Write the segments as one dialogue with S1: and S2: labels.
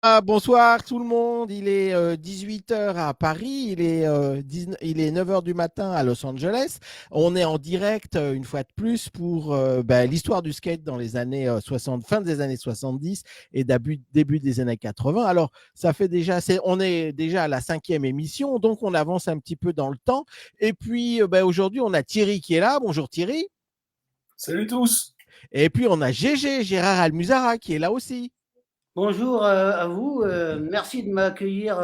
S1: Bonsoir tout le monde, il est 18 h à Paris, il est 9 h du matin à Los Angeles. On est en direct une fois de plus pour l'histoire du skate dans les années 60, fin des années 70 et début des années 80. Alors ça fait déjà, on est déjà à la 5e émission, donc on avance un petit peu dans le temps. Et puis aujourd'hui on a Thierry qui est là. Bonjour Thierry.
S2: Salut tous.
S1: Et puis on a GG, Gérard Almuzara qui est là aussi.
S3: Bonjour à vous. Merci de m'accueillir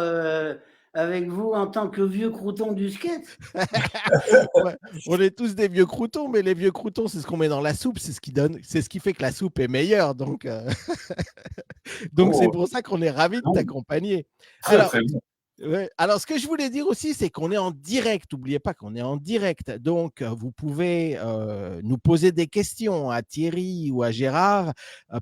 S3: avec vous en tant que vieux crouton du skate.
S1: Ouais, on est tous des vieux croutons, mais les vieux croutons, c'est ce qu'on met dans la soupe, c'est ce qui fait que la soupe est meilleure. Donc c'est
S2: Oh,
S1: pour ça qu'on est ravis de
S2: non,
S1: t'accompagner.
S2: très
S1: Alors,
S2: très bien.
S1: ouais. Alors, ce que je voulais dire aussi, c'est qu'on est en direct. N'oubliez pas qu'on est en direct. Donc, vous pouvez nous poser des questions à Thierry ou à Gérard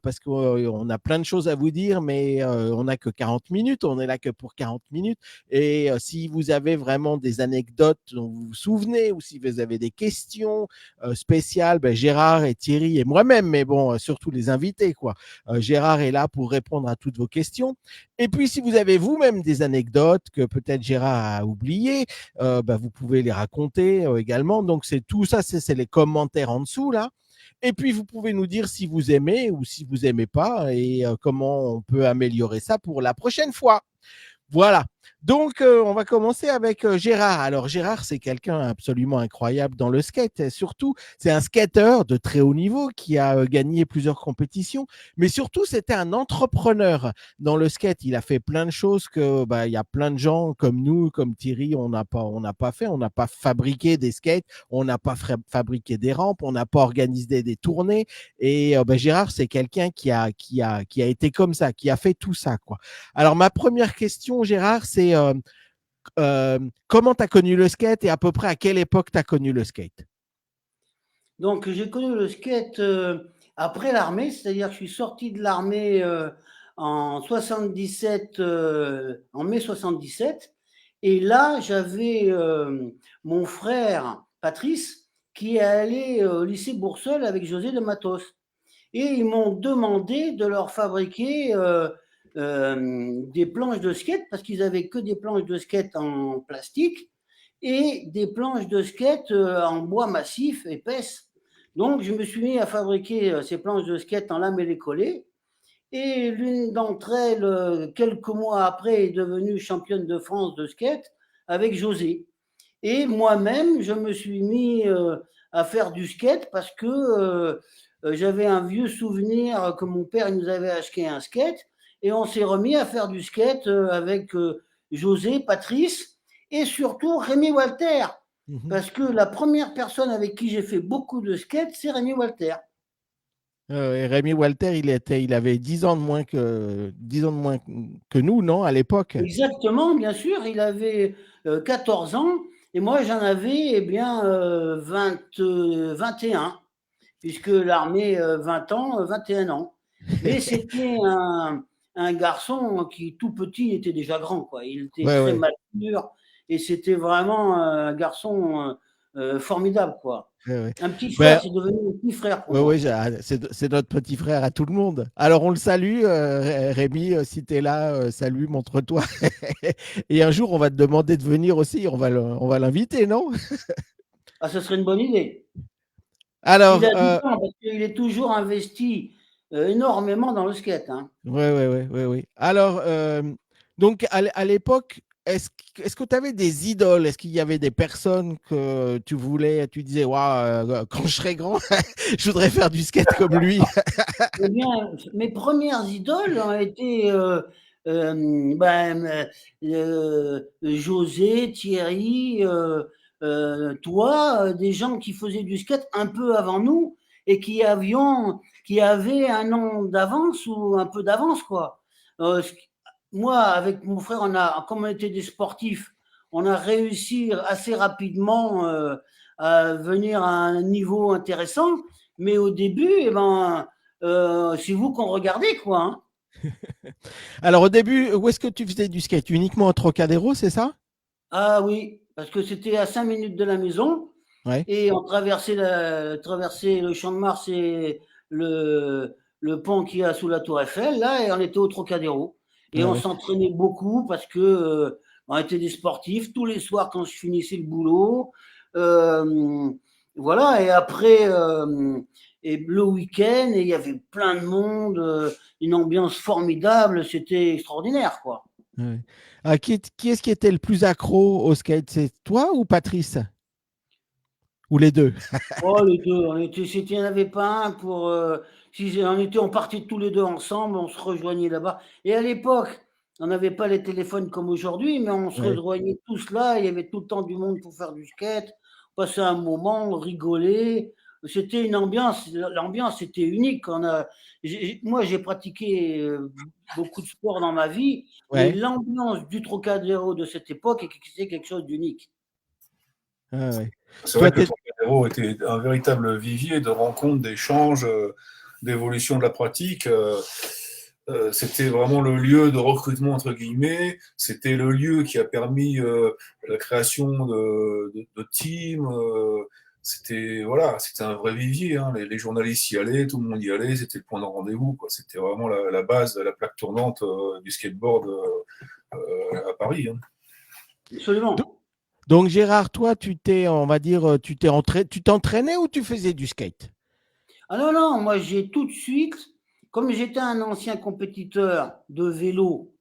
S1: parce qu'on a plein de choses à vous dire, mais on n'a que 40 minutes. On est là que pour 40 minutes. Et si vous avez vraiment des anecdotes dont vous vous souvenez ou si vous avez des questions spéciales, Gérard et Thierry et moi-même, mais bon, surtout les invités, quoi. Gérard est là pour répondre à toutes vos questions. Et puis, si vous avez vous-même des anecdotes que peut-être Gérard a oubliées, vous pouvez les raconter également. Donc, c'est tout ça, c'est les commentaires en dessous, là. Et puis, vous pouvez nous dire si vous aimez ou si vous aimez pas et comment on peut améliorer ça pour la prochaine fois. Voilà. Donc, on va commencer avec Gérard. Alors, Gérard, c'est quelqu'un absolument incroyable dans le skate. Et surtout, c'est un skateur de très haut niveau qui a gagné plusieurs compétitions. Mais surtout, c'était un entrepreneur dans le skate. Il a fait plein de choses que, il y a plein de gens comme nous, comme Thierry, on n'a pas fait. On n'a pas fabriqué des skates, on n'a pas fabriqué des rampes, on n'a pas organisé des tournées. Et Gérard, c'est quelqu'un qui a été comme ça, qui a fait tout ça, quoi. Alors, ma première question, Gérard, c'est comment tu as connu le skate et à peu près à quelle époque tu as connu le skate?
S3: Donc, j'ai connu le skate après l'armée, c'est-à-dire que je suis sorti de l'armée en 77, en mai 77. Et là, j'avais mon frère Patrice qui est allé au lycée Boursol avec José de Matos. Et ils m'ont demandé de leur fabriquer des planches de skate parce qu'ils avaient que des planches de skate en plastique et des planches de skate en bois massif épaisse. Donc, je me suis mis à fabriquer ces planches de skate en lamellé collé. Et l'une d'entre elles, quelques mois après, est devenue championne de France de skate avec José. Et moi-même, je me suis mis à faire du skate parce que j'avais un vieux souvenir que mon père nous avait acheté un skate. Et on s'est remis à faire du skate avec José, Patrice et surtout Rémi Walter.
S1: Mhm.
S3: Parce que la première personne avec qui j'ai fait beaucoup de skate, c'est Rémi Walter.
S1: Et Rémi Walter, il avait 10 ans de moins 10 ans de moins que nous, non, à l'époque?
S3: Exactement, bien sûr, il avait 14 ans et moi j'en avais eh bien 21, puisque l'armée 20 ans, 21 ans. Mais c'était un garçon qui tout petit était déjà grand, quoi. Il était
S1: Ouais,
S3: très
S1: ouais.
S3: mature et c'était vraiment un garçon formidable, quoi.
S1: Ouais, ouais.
S3: Un petit frère,
S1: Ben,
S3: c'est devenu un petit frère pour
S1: ouais, ouais,
S3: moi.
S1: c'est notre petit frère à tout le monde. Alors, on le salue, Rémi, si tu es là, salut, montre-toi. Et un jour, on va te demander de venir aussi, on va l'inviter, non?
S3: Ah, ce serait une bonne idée. S'il
S1: Alors,
S3: a du temps, parce qu'il est toujours investi énormément dans le skate, hein.
S1: ouais, ouais, ouais, ouais, ouais. Alors, donc, à l'époque, est-ce que tu avais des idoles? Est-ce qu'il y avait des personnes que tu voulais, tu disais, waouh, quand je serai grand, je voudrais faire du skate comme lui?
S3: Eh bien, mes premières idoles ont été José, Thierry, toi, des gens qui faisaient du skate un peu avant nous et qui avaient un an d'avance ou un peu d'avance, quoi. Moi, avec mon frère, comme on était des sportifs, on a réussi assez rapidement à venir à un niveau intéressant, mais au début, eh ben, c'est vous qu'on regardait, quoi, hein.
S1: Alors, au début, où est-ce que tu faisais du skate? Uniquement au Trocadéro, c'est ça?
S3: Ah oui, parce que c'était à 5 minutes de la maison
S1: Ouais.
S3: et on traversait le Champ de Mars et le pont qu'il y a sous la Tour Eiffel, là, et on était au Trocadéro. Et on s'entraînait beaucoup parce que on était des sportifs. Tous les soirs, quand je finissais le boulot, voilà. Et après, et le week-end, et il y avait plein de monde, une ambiance formidable. C'était extraordinaire, quoi.
S1: Ouais. Qui est-ce qui était le plus accro au skate? C'est toi ou Patrice? Ou les deux?
S3: Oh, les deux, il n'y en avait pas un pour. Si on partait tous les deux ensemble, on se rejoignait là-bas. Et à l'époque, on n'avait pas les téléphones comme aujourd'hui, mais on se
S1: Ouais.
S3: rejoignait tous là. Il y avait tout le temps du monde pour faire du skate. On passait un moment, on rigolait. C'était une ambiance. L'ambiance était unique. Moi, j'ai pratiqué beaucoup de sport dans ma vie, mais
S1: Ouais.
S3: l'ambiance du Trocadéro de cette époque, c'était quelque chose d'unique.
S1: Ah ouais.
S2: C'est
S1: Toi,
S2: vrai que le Trocadéro était un véritable vivier de rencontres, d'échanges, d'évolution de la pratique. C'était vraiment le lieu de recrutement, entre guillemets. C'était le lieu qui a permis la création de teams. Voilà, c'était un vrai vivier. Hein. Les journalistes y allaient, tout le monde y allait. C'était le point de rendez-vous. Quoi. C'était vraiment la base, la plaque tournante du skateboard à Paris. Hein.
S3: Absolument.
S1: donc Gérard, toi, on va dire, tu t'entraînais ou tu faisais du skate?
S3: Ah non, non, moi j'ai tout de suite, comme j'étais un ancien compétiteur de vélo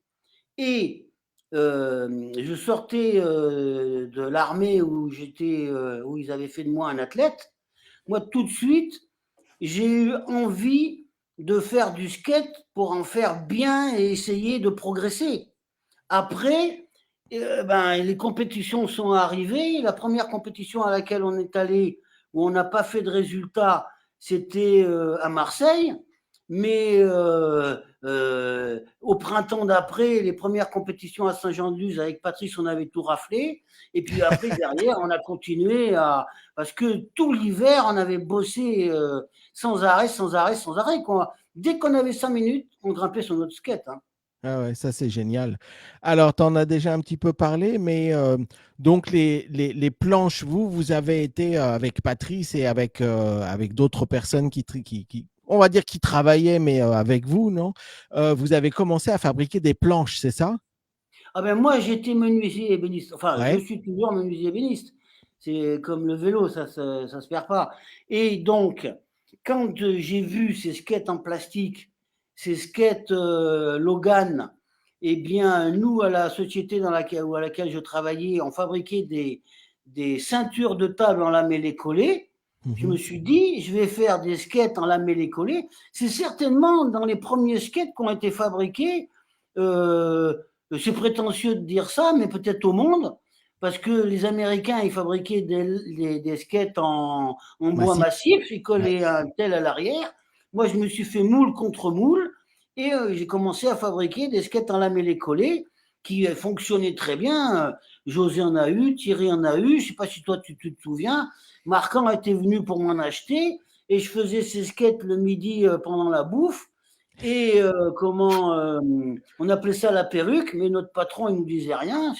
S3: et je sortais de l'armée où ils avaient fait de moi un athlète, moi tout de suite, j'ai eu envie de faire du skate pour en faire bien et essayer de progresser. Après, les compétitions sont arrivées. La première compétition à laquelle on est allé, où on n'a pas fait de résultat, c'était à Marseille. Mais au printemps d'après, les premières compétitions à Saint-Jean-de-Luz, avec Patrice, on avait tout raflé. Et puis après, derrière, on a continué parce que tout l'hiver, on avait bossé sans arrêt, sans arrêt, sans arrêt. Quoi. Dès qu'on avait 5 minutes, on grimpait sur notre skate. Hein.
S1: Ah ouais, ça c'est génial. Alors, tu en as déjà un petit peu parlé, mais donc les planches, vous avez été avec Patrice et avec d'autres personnes on va dire qui travaillaient, mais avec vous, non? Vous avez commencé à fabriquer des planches, c'est ça?
S3: Ah ben moi, j'étais menuisier ébéniste. Enfin, je
S1: Ouais.
S3: suis toujours menuisier ébéniste. C'est comme le vélo, ça se perd pas. Et donc, quand j'ai vu ces skates en plastique, ces skates Logan, eh bien, nous, à la société à laquelle je travaillais, on fabriquait des ceintures de table en lamellé-collé. Je me
S1: Mhm.
S3: suis dit, je vais faire des skates en lamellé-collé. C'est certainement dans les premiers skates qui ont été fabriqués. Euh, c'est prétentieux de dire ça, mais peut-être au monde, parce que les Américains, ils fabriquaient des skates en bois
S1: Massif.
S3: massif, ils
S1: Ouais.
S3: collaient un tel à l'arrière. Moi, je me suis fait moule contre moule, et j'ai commencé à fabriquer des skates en lamellé collé qui fonctionnaient très bien. José en a eu, Thierry en a eu, je ne sais pas si toi tu te souviens. Marquand était venu pour m'en acheter, et je faisais ces skates le midi pendant la bouffe. Et on appelait ça la perruque, mais notre patron il nous disait rien.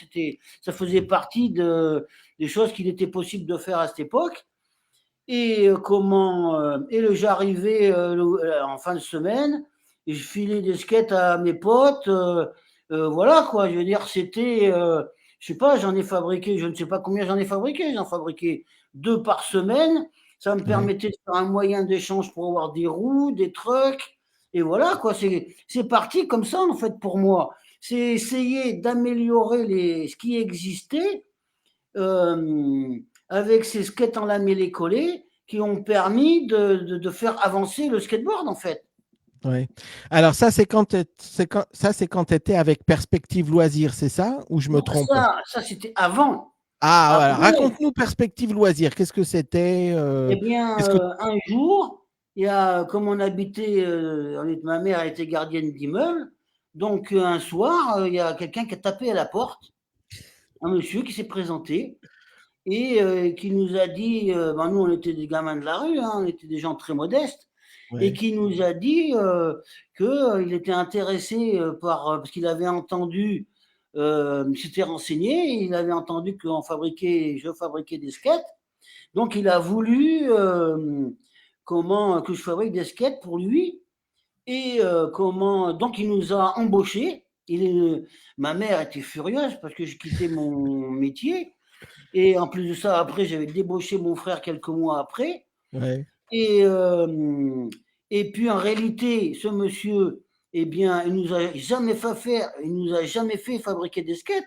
S3: Ça faisait partie des choses qu'il était possible de faire à cette époque. Et j'arrivais en fin de semaine et je filais des skates à mes potes. Voilà quoi, je veux dire, je sais pas, j'en ai fabriqué, je ne sais pas combien j'en ai fabriqué. J'en fabriqué 2 par semaine. Ça me
S1: Ouais.
S3: permettait de faire un moyen d'échange pour avoir des roues, des trucks. Et voilà quoi, c'est parti comme ça en fait pour moi. C'est essayer d'améliorer ce qui existait euh, avec ces skates en lamellé collé qui ont permis de faire avancer le skateboard en fait.
S1: Ouais. Alors ça, c'est quand tu étais avec Perspective Loisirs, c'est ça? Ou je me
S3: Non,
S1: trompe?
S3: ça c'était avant.
S1: Ah, voilà.
S3: Après,
S1: Raconte-nous Perspective Loisirs. Qu'est-ce que c'était?
S3: eh bien,
S1: Qu'est-ce que...
S3: un jour, comme on habitait, ma mère était gardienne d'immeuble, donc un soir, il y a quelqu'un qui a tapé à la porte, un monsieur qui s'est présenté et qui nous a dit, nous on était des gamins de la rue, hein, on était des gens très modestes, et
S1: Ouais.
S3: qui nous a dit qu'il était intéressé parce qu'il avait entendu, il s'était renseigné, il avait entendu que je fabriquais des skates, donc il a voulu que je fabrique des skates pour lui, et donc il nous a embauchés. Ma mère était furieuse parce que je quittais mon métier. Et en plus de ça, après, j'avais débauché mon frère quelques mois après.
S1: Ouais.
S3: Et, et puis en réalité, ce monsieur, eh bien, il nous a jamais fait fabriquer des skates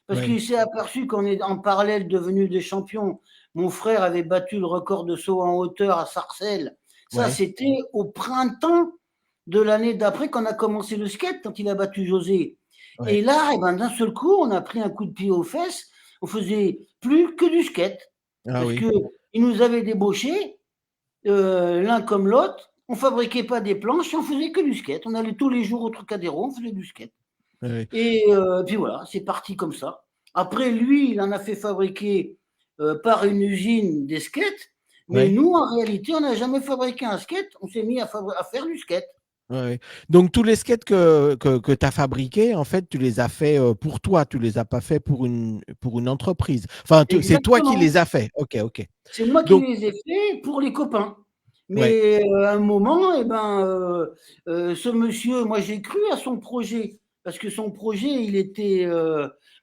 S3: parce
S1: Ouais.
S3: qu'il s'est aperçu qu'on est en parallèle devenus des champions. Mon frère avait battu le record de saut en hauteur à Sarcelles. Ça,
S1: Ouais.
S3: c'était au printemps de l'année d'après qu'on a commencé le skate, quand il a battu José. Et
S1: Ouais.
S3: là, eh ben, d'un seul coup, on a pris un coup de pied aux fesses. On faisait plus que du skate
S1: Ah
S3: parce
S1: oui.
S3: que il nous avait débauchés l'un comme l'autre. On fabriquait pas des planches, on faisait que du skate. On allait tous les jours au Trocadéro, on faisait du skate.
S1: Ouais.
S3: Et puis voilà, c'est parti comme ça. Après, lui, il en a fait fabriquer par une usine des skates. Mais
S1: Ouais.
S3: nous, en réalité, on n'a jamais fabriqué un skate. On s'est mis à faire du skate.
S1: Ouais. Donc, tous les skates que tu as fabriqués, en fait, tu les as fait pour toi, tu les as pas fait pour une entreprise. Enfin, c'est toi qui
S3: Exactement.
S1: les as fait. Ok, ok.
S3: C'est moi qui
S1: Donc,
S3: les ai faits pour les copains.
S1: ouais,
S3: Mais à un moment, eh ben, ce monsieur, moi j'ai cru à son projet, parce que son projet, il était...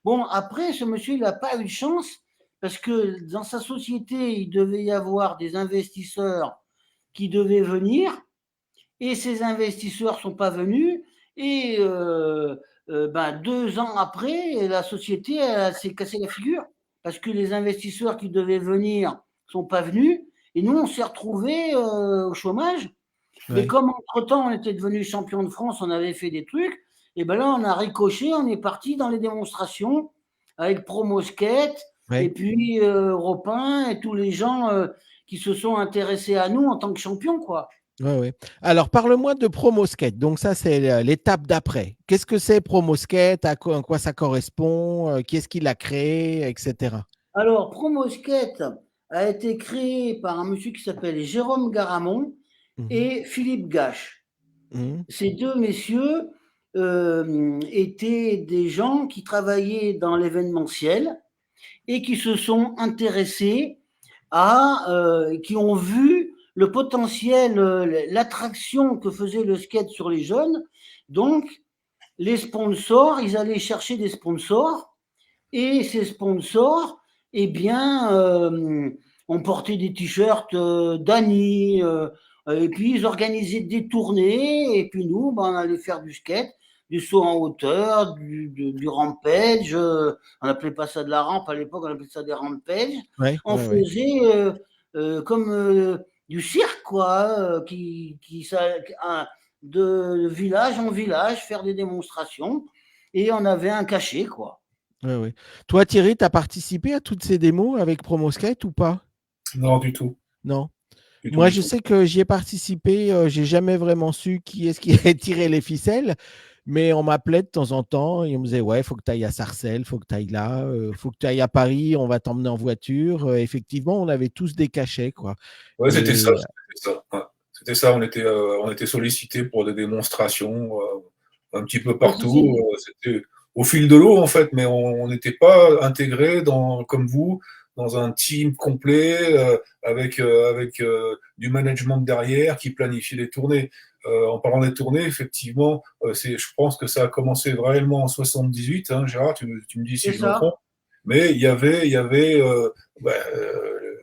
S3: Bon, après, ce monsieur, il n'a pas eu de chance, parce que dans sa société, il devait y avoir des investisseurs qui devaient venir, et ces investisseurs ne sont pas venus, et ben, 2 ans après, la société elle s'est cassée la figure, parce que les investisseurs qui devaient venir ne sont pas venus, et nous, on s'est retrouvés au chômage. Mais
S1: ouais,
S3: comme entre-temps, on était devenu champion de France, on avait fait des trucs, et ben là, on a ricoché, on est parti dans les démonstrations avec Promosquette, et
S1: ouais.
S3: puis Europe 1, et tous les gens qui se sont intéressés à nous en tant que champions, quoi.
S1: Ouais, ouais. Alors, parle-moi de Promosket. Donc, ça, c'est l'étape d'après. Qu'est-ce que c'est Promosket? À quoi ça correspond? Qui est-ce qui l'a créé, etc.
S3: Alors, Promosquette a été créé par un monsieur qui s'appelle Jérôme Garamond
S1: Mhm,
S3: et Philippe Gache.
S1: mhm,
S3: Ces deux messieurs étaient des gens qui travaillaient dans l'événementiel et qui se sont intéressés qui ont vu le potentiel, l'attraction que faisait le skate sur les jeunes. Donc, les sponsors, ils allaient chercher des sponsors et ces sponsors, eh bien, ont porté des t-shirts d'Annie, et puis ils organisaient des tournées, et puis nous, ben, on allait faire du skate, du saut en hauteur, du rampage, on n'appelait pas ça de la rampe à l'époque, on appelait ça des rampages.
S1: ouais,
S3: On
S1: ouais, ouais.
S3: faisait comme du cirque, quoi, de village en village, faire des démonstrations, et on avait un cachet, quoi.
S1: Ouais, ouais. Toi, Thierry, tu as participé à toutes ces démos avec Promosket ou pas?
S2: Non, du tout.
S1: Non.
S2: Du tout,
S1: Moi,
S2: du
S1: je
S2: tout.
S1: sais que j'y ai participé. J'ai jamais vraiment su qui est-ce qui a tiré les ficelles, mais on m'appelait de temps en temps et on me disait, ouais, il faut que tu ailles à Sarcelles, il faut que tu ailles là, il faut que tu ailles à Paris, on va t'emmener en voiture. Effectivement, on avait tous des cachets, quoi.
S2: Ouais, c'était ça.
S1: Et
S2: C'était ça. Ouais. C'était ça. On était sollicités pour des démonstrations un petit peu
S3: Bah, ça,
S2: partout. C'était au fil de l'eau, en fait, mais on n'était pas intégrés comme vous, dans un team complet avec du management derrière qui planifiait les tournées. En parlant des tournées, effectivement, je pense que ça a commencé vraiment en 78, hein, Gérard, tu me dis si
S3: c'est
S2: je me trompe.
S3: ça.
S2: Mais il y avait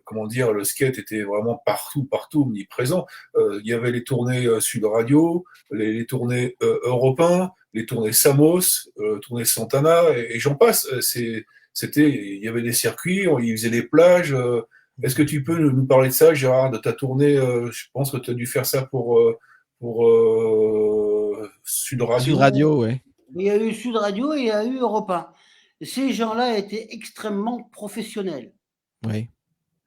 S2: comment dire, le skate était vraiment partout, partout, omniprésent. Il y avait les tournées Sud Radio, les tournées Europe 1, les tournées Samos, tournées Santana, et j'en passe. Il y avait des circuits, ils faisaient des plages. Est-ce que tu peux nous parler de ça, Gérard, de ta tournée? Je pense que tu as dû faire ça pour Sud
S1: Sud
S2: Radio.
S1: Radio, ouais.
S3: Il y a eu Sud Radio et il y a eu Europe 1. Ces gens-là étaient extrêmement professionnels.
S1: Ouais.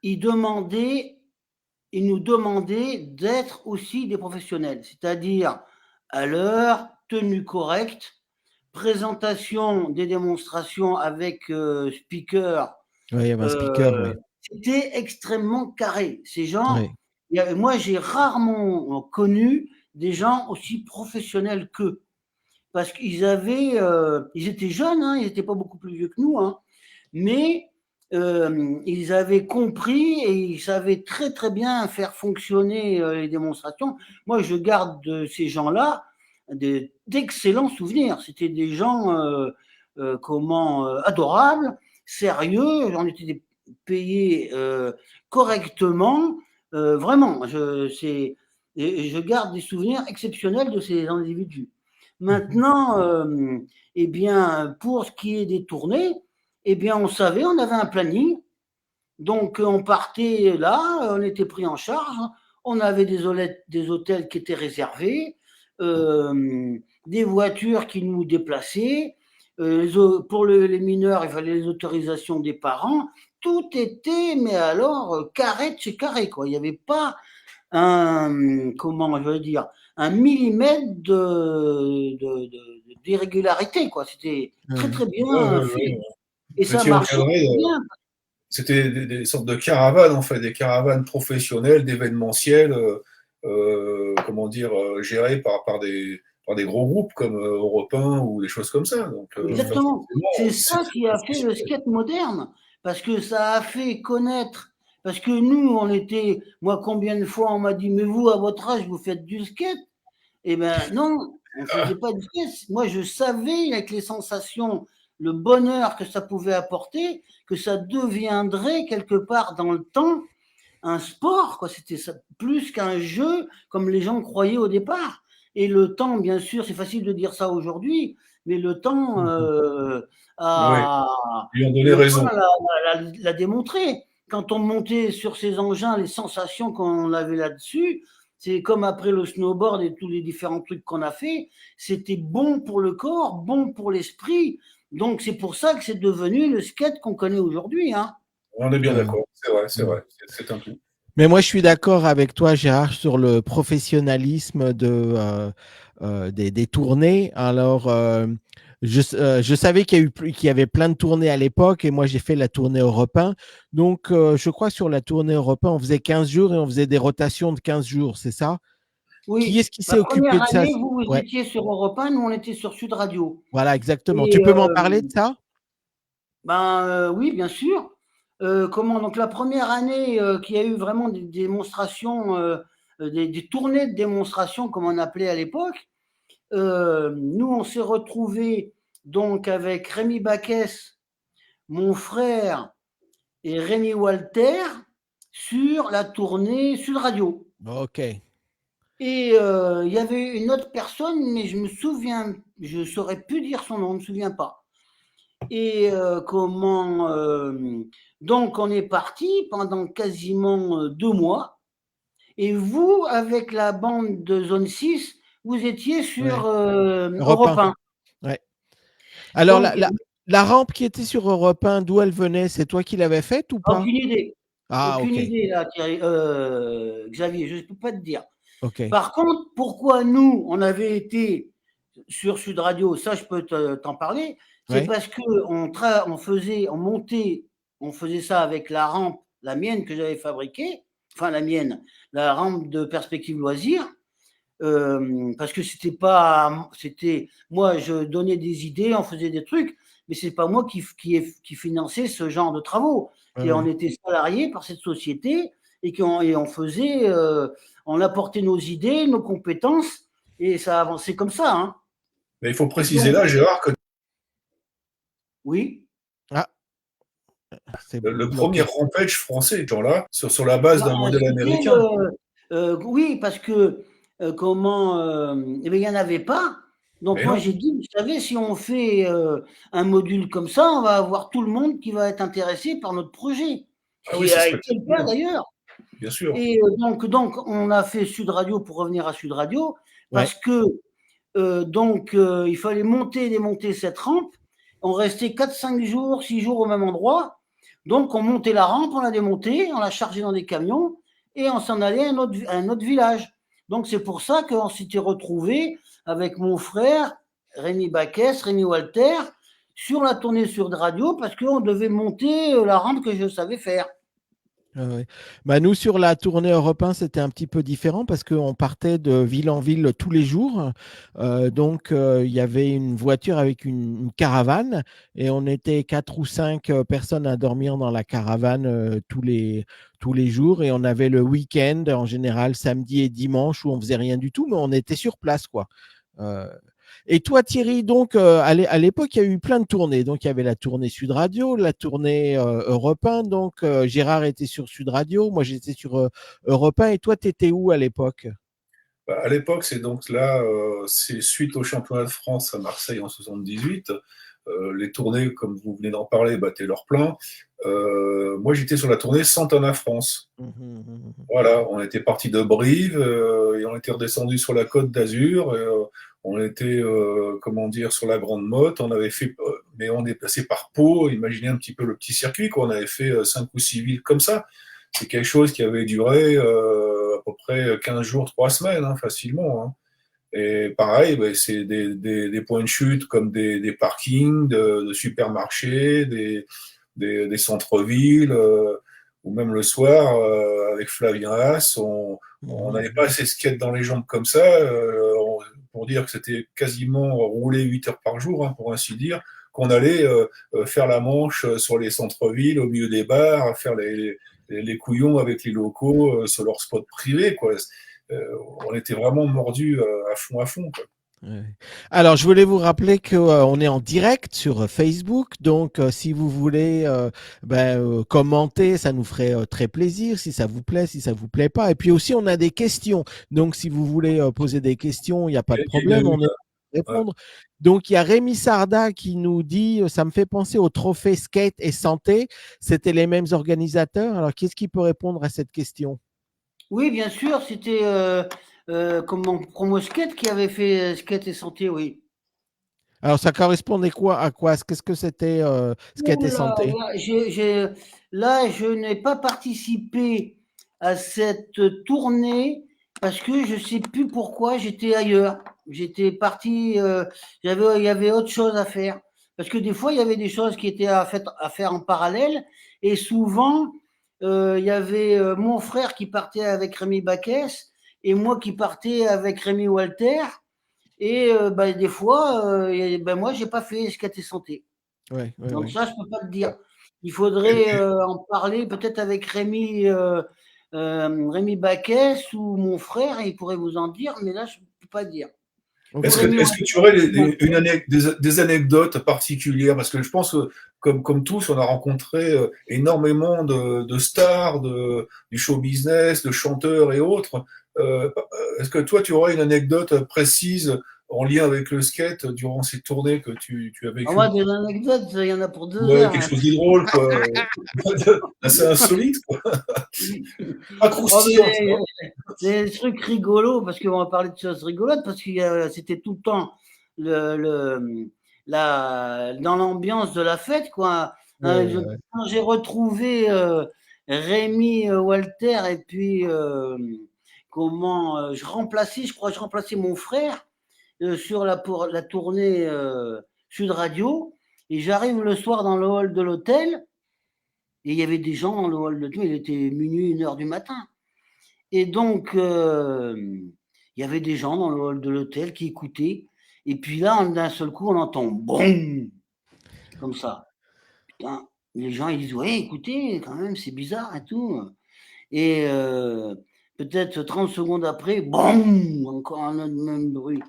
S3: Ils demandaient, ils nous demandaient d'être aussi des professionnels, c'est-à-dire à l'heure, tenue correcte, présentation des démonstrations avec speaker.
S1: Ouais, il y avait un speaker,
S3: euh,
S1: ouais.
S3: C'était extrêmement carré. Ces gens,
S1: Ouais.
S3: moi j'ai rarement connu des gens aussi professionnels qu'eux. Parce ils étaient jeunes, hein, ils n'étaient pas beaucoup plus vieux que nous, hein, mais ils avaient compris et ils savaient très très bien faire fonctionner les démonstrations. Moi, je garde de ces gens-là d'excellents souvenirs. C'était des gens adorables, sérieux. On était payés correctement. Vraiment, je garde des souvenirs exceptionnels de ces individus. Maintenant, eh bien, pour ce qui est des tournées, eh bien, on savait, on avait un planning. Donc, on partait là, on était pris en charge. On avait des hôtels qui étaient réservés, des voitures qui nous déplaçaient. Pour les mineurs, il fallait les autorisations des parents. Tout était, mais alors, carré de chez carré, quoi. Il n'y avait pas comment je veux dire, un millimètre d'irrégularité, quoi. C'était très, très bien fait. Et ça marchait bien.
S2: C'était des sortes de caravanes, en fait, des caravanes professionnelles, d'événementiels, comment dire, gérés par des gros groupes comme Europe 1 ou des choses comme ça. Donc,
S3: exactement. C'est ça qui a fait le skate moderne, parce que ça a fait connaître. Parce que nous, moi, combien de fois on m'a dit, mais vous, à votre âge, vous faites du skate? Eh bien, non, on ne faisait pas du skate. Moi, je savais, avec les sensations, le bonheur que ça pouvait apporter, que ça deviendrait quelque part dans le temps un sport, quoi. C'était plus qu'un jeu, comme les gens croyaient au départ. Et le temps, bien sûr, c'est facile de dire ça aujourd'hui, mais le temps
S2: lui ont donné raison.
S3: l'a démontré. Quand on montait sur ces engins, les sensations qu'on avait là-dessus, c'est comme après le snowboard et tous les différents trucs qu'on a fait, c'était bon pour le corps, bon pour l'esprit. Donc c'est pour ça que c'est devenu le skate qu'on connaît aujourd'hui. Hein.
S2: On est bien d'accord, c'est vrai, c'est un tout.
S1: Mais moi, je suis d'accord avec toi, Gérard, sur le professionnalisme des tournées. Alors, je savais qu'il y avait plein de tournées à l'époque et moi, j'ai fait la tournée Europe 1. Donc, je crois que sur la tournée Europe 1, on faisait 15 jours et on faisait des rotations de 15 jours, c'est ça?
S3: Oui.
S1: Qui est-ce qui s'est
S3: La
S1: occupé
S3: première
S1: de ça?
S3: année, vous étiez sur Europe 1, nous, on était sur Sud Radio.
S1: Voilà, exactement.
S3: Et,
S1: tu peux m'en parler de ça?
S3: Oui, bien sûr. Donc la première année qu'il y a eu vraiment des démonstrations, des tournées de démonstration, comme on appelait à l'époque, nous, on s'est retrouvés donc avec Rémi Baquès, mon frère et Rémi Walter sur la tournée Sud Radio.
S1: Ok.
S3: Et il y avait une autre personne, mais je saurais plus dire son nom, je ne me souviens pas. Et donc on est parti pendant quasiment 2 mois. Et vous, avec la bande de Zone 6, vous étiez sur Europe 1.
S1: Ouais. Alors,
S3: donc,
S1: la rampe qui était sur Europe 1, d'où elle venait, c'est toi qui l'avais faite ou pas?
S3: aucune idée.
S1: Ah,
S3: Aucune
S1: ok.
S3: idée, là, Xavier, je ne peux pas te dire.
S1: Ok.
S3: Par contre, pourquoi nous, on avait été sur Sud Radio, ça, je peux t'en parler, c'est parce qu'on on faisait ça avec la rampe, la mienne que j'avais fabriquée, enfin la mienne, la rampe de Perspective Loisirs, parce que moi, je donnais des idées, on faisait des trucs, mais c'est pas moi qui finançait ce genre de travaux. On était salariés par cette société et on faisait, on apportait nos idées, nos compétences, et ça avançait comme ça. Hein.
S2: Mais il faut préciser là, Gérard, que
S3: oui.
S1: Ah.
S2: Le premier rampage français, genre-là, sur la base d'un modèle américain.
S3: Oui, parce que il n'y en avait pas. Donc moi j'ai dit, vous savez, si on fait un module comme ça, on va avoir tout le monde qui va être intéressé par notre projet.
S2: Ah oui, ça
S3: été le cas d'ailleurs.
S2: Bien sûr.
S3: Et donc on a fait Sud Radio pour revenir à Sud Radio, parce que il fallait monter et démonter cette rampe. On restait 4-5 jours, 6 jours au même endroit. Donc on montait la rampe, on la démontait, on la chargeait dans des camions et on s'en allait à un autre village. Donc c'est pour ça qu'on s'était retrouvés avec mon frère, Rémi Baquès, Rémi Walter, sur la tournée sur radio, parce qu'on devait monter la rampe que je savais faire.
S1: Nous, sur la tournée Europe 1, c'était un petit peu différent parce qu'on partait de ville en ville tous les jours. Donc, il y avait une voiture avec une caravane et on était 4 ou 5 personnes à dormir dans la caravane tous les jours. Et on avait le week-end, en général samedi et dimanche, où on faisait rien du tout, mais on était sur place, quoi. Et toi, Thierry, donc, à l'époque, il y a eu plein de tournées. Donc, il y avait la tournée Sud Radio, la tournée Europe 1. Donc, Gérard était sur Sud Radio, moi, j'étais sur Europe 1. Et toi, tu étais où à l'époque?
S2: Bah, à l'époque, c'est donc là, c'est suite au championnat de France à Marseille en 78. Les tournées, comme vous venez d'en parler, battaient leur plein. Moi, j'étais sur la tournée Santana France. Voilà, on était parti de Brive et on était redescendu sur la Côte d'Azur. On était, comment dire, sur la Grande Motte. On avait fait, mais on est passé par Pau. Imaginez un petit peu le petit circuit, quoi. On avait fait 5 ou 6 villes comme ça. C'est quelque chose qui avait duré à peu près 15 jours, 3 semaines, hein, facilement. Hein. Et pareil, bah, c'est des points de chute comme des parkings de supermarchés, des centres-villes, ou même le soir, avec Flavien Haas, on n'avait pas assez de skate dans les jambes comme ça, pour dire que c'était quasiment roulé 8 heures par jour, hein, pour ainsi dire, qu'on allait faire la manche sur les centres-villes, au milieu des bars, faire les couillons avec les locaux sur leur spot privé, quoi. On était vraiment mordus à fond, quoi.
S1: Ouais. Alors, je voulais vous rappeler que on est en direct sur Facebook, donc si vous voulez commenter, ça nous ferait très plaisir, si ça vous plaît, si ça vous plaît pas. Et puis aussi, on a des questions, donc si vous voulez poser des questions, il n'y a pas de problème, on est là pour répondre. Donc, il y a Rémi Sarda qui nous dit, ça me fait penser au trophée skate et santé, c'était les mêmes organisateurs. Alors, qu'est-ce qui peut répondre à cette question?
S3: Oui, bien sûr, c'était comment Promo Skate qui avait fait Skate et Santé, oui.
S1: Alors, ça correspondait quoi à quoi? Qu'est-ce que c'était skate et
S3: Oula,
S1: santé?
S3: là, je n'ai pas participé à cette tournée parce que je sais plus pourquoi j'étais ailleurs. J'étais parti, il y avait autre chose à faire. Parce que des fois, il y avait des choses qui étaient à faire en parallèle. Et souvent, il y avait mon frère qui partait avec Rémi Baquès et moi qui partais avec Rémi Walter. Et des fois, moi, j'ai pas fait Skate et Santé.
S1: Ouais, ouais,
S3: Donc
S1: ouais.
S3: ça, je peux pas te dire. Il
S2: Et,
S3: faudrait en parler peut-être avec Rémi Baquès ou mon frère, et il pourrait vous en dire, mais là, je peux pas dire.
S1: Ok.
S3: Ou Rémi
S2: est-ce que tu aurais
S3: Walter.
S2: des anecdotes particulières? Parce que je pense que, comme tous, on a rencontré énormément de stars du show business, de chanteurs et autres. Euh, Est-ce que toi, tu aurais une anecdote précise en lien avec le skate durant ces tournées que tu as
S3: Ah, moi,
S2: vécues?
S3: des anecdotes, il y en a pour 2 heures,
S2: Ouais, quelque
S3: hein.
S2: chose de drôle, quoi. Assez insolite, quoi. Pas
S3: Oh,
S2: croustillant, tu vois.
S3: des trucs rigolos, parce qu'on va parler de choses rigolotes, parce que c'était tout le temps dans l'ambiance de la fête, quoi.
S1: Ouais, ouais.
S3: Quand j'ai retrouvé Rémi Walter et puis je crois que je remplaçais mon frère pour la tournée Sud Radio, et j'arrive le soir dans le hall de l'hôtel, et il y avait des gens dans le hall de l'hôtel, il était minuit, 1 heure du matin. Et donc, il y avait des gens dans le hall de l'hôtel qui écoutaient. Et puis là, d'un seul coup, on entend boum, comme ça. Putain, les gens, ils disent, ouais, écoutez, quand même, c'est bizarre et tout. Et peut-être 30 secondes après, boum, encore un autre même bruit.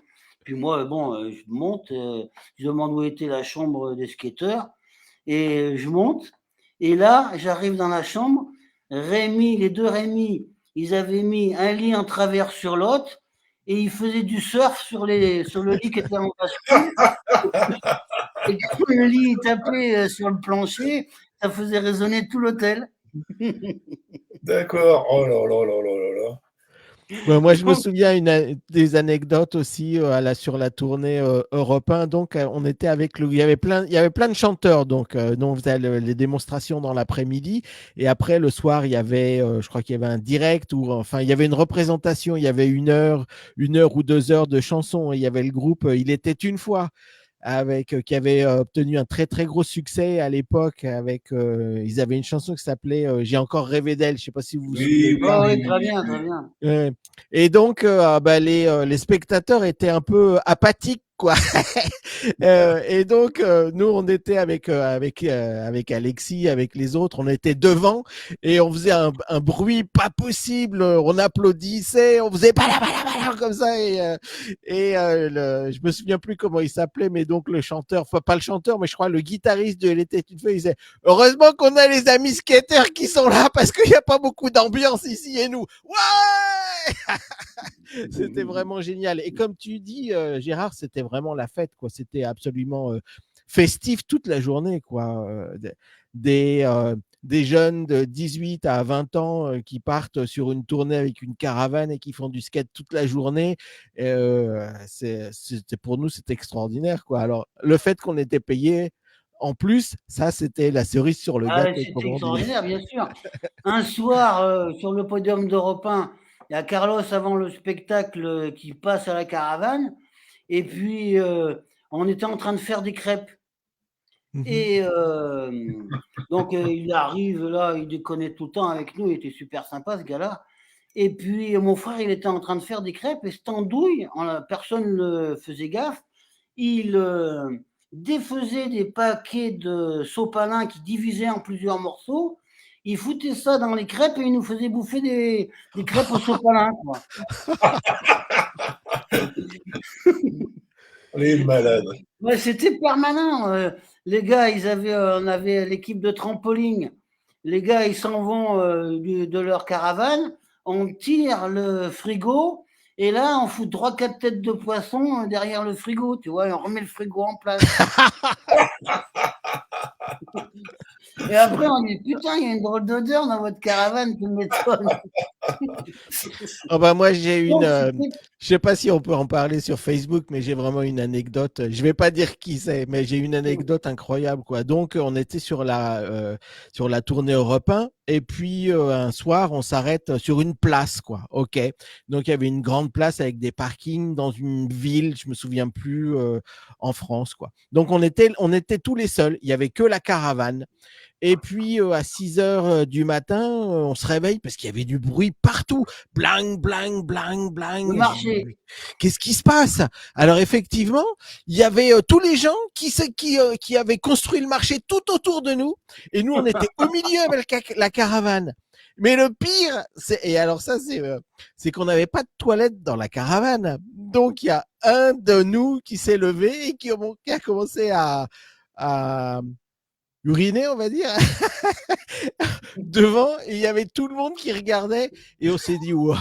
S3: Puis moi, bon, je monte, je demande où était la chambre des skateurs. Et je monte. Et là, j'arrive dans la chambre. Les deux Rémi, ils avaient mis un lit en travers sur l'autre et ils faisaient du surf sur le lit qui était en bascule. Et quand le lit tapait sur le plancher, ça faisait résonner tout l'hôtel.
S2: D'accord. Oh là là là là là là.
S1: Ouais, moi, je me souviens des anecdotes aussi sur la tournée Europe 1. Donc, on était avec il y avait plein de chanteurs. Donc, nous, on faisait les démonstrations dans l'après-midi. Et après, le soir, il y avait, je crois qu'il y avait un direct ou enfin, il y avait une représentation. Il y avait 1 heure ou 2 heures de chansons. Et il y avait le groupe Il était une fois qui avait obtenu un très très gros succès à l'époque ils avaient une chanson qui s'appelait J'ai encore rêvé d'elle, je sais pas si vous vous souvenez
S2: Oui,
S1: de
S2: oui,
S1: ça.
S3: Oh
S2: oui,
S3: oui,
S2: oui,
S3: très
S2: oui,
S3: bien, très
S2: oui.
S3: bien.
S1: Ouais. Et donc les spectateurs étaient un peu apathiques quoi. Et donc, nous, on était avec Alexis, avec les autres, on était devant et on faisait un bruit pas possible. On applaudissait, on faisait bala, bala, bala, comme ça. Je me souviens plus comment il s'appelait, mais donc le chanteur, enfin pas le chanteur, mais je crois le guitariste de L'été une fois, il disait heureusement qu'on a les amis skaters qui sont là parce qu'il n'y a pas beaucoup d'ambiance ici et nous. Ouais! C'était vraiment génial. Et comme tu dis, Gérard, c'était vraiment la fête, quoi. C'était absolument festif toute la journée, quoi. Des jeunes de 18 à 20 ans qui partent sur une tournée avec une caravane et qui font du skate toute la journée. C'était pour nous, c'était extraordinaire, quoi. Alors, le fait qu'on était payé en plus, ça, c'était la cerise sur le gâteau,
S3: C'est
S1: comme on dit.
S3: extraordinaire, bien sûr. Un soir, sur le podium d'Europe 1, il y a Carlos avant le spectacle qui passe à la caravane. Et puis, on était en train de faire des crêpes. Et donc, il arrive là, il déconnait tout le temps avec nous, il était super sympa ce gars-là. Et puis, mon frère, il était en train de faire des crêpes et cette andouille, personne ne faisait gaffe, il défaisait des paquets de sopalin qui divisaient en plusieurs morceaux. Il foutait ça dans les crêpes et il nous faisait bouffer des crêpes au sopalin, quoi.
S2: Les malades.
S3: Ouais, c'était permanent. Les gars, on avait l'équipe de trampoline. Les gars, ils s'en vont de leur caravane. On tire le frigo et là, on fout 3-4 têtes de poisson derrière le frigo, tu vois, et on remet le frigo en place. Et après, on dit putain, il y a une drôle d'odeur dans votre caravane, tu m'étonnes.
S1: Oh bah moi j'ai une, je sais pas si on peut en parler sur Facebook, mais j'ai vraiment une anecdote. Je vais pas dire qui c'est, mais j'ai une anecdote incroyable, quoi. Donc on était sur la tournée Europe 1 et puis un soir on s'arrête sur une place, quoi. Ok. Donc il y avait une grande place avec des parkings dans une ville, je me souviens plus, en France, quoi. Donc on était tous les seuls. Il y avait que la caravane. Et puis, à 6 heures du matin, on se réveille parce qu'il y avait du bruit partout. Blang, blang, blang, blang.
S3: Le marché.
S1: Qu'est-ce qui se passe? Alors, effectivement, il y avait tous les gens qui avaient construit le marché tout autour de nous. Et nous, on était au milieu avec la caravane. Mais le pire, c'est qu'on n'avait pas de toilette dans la caravane. Donc, il y a un de nous qui s'est levé et qui a commencé à uriner, on va dire, devant, et il y avait tout le monde qui regardait, et on s'est dit, waouh!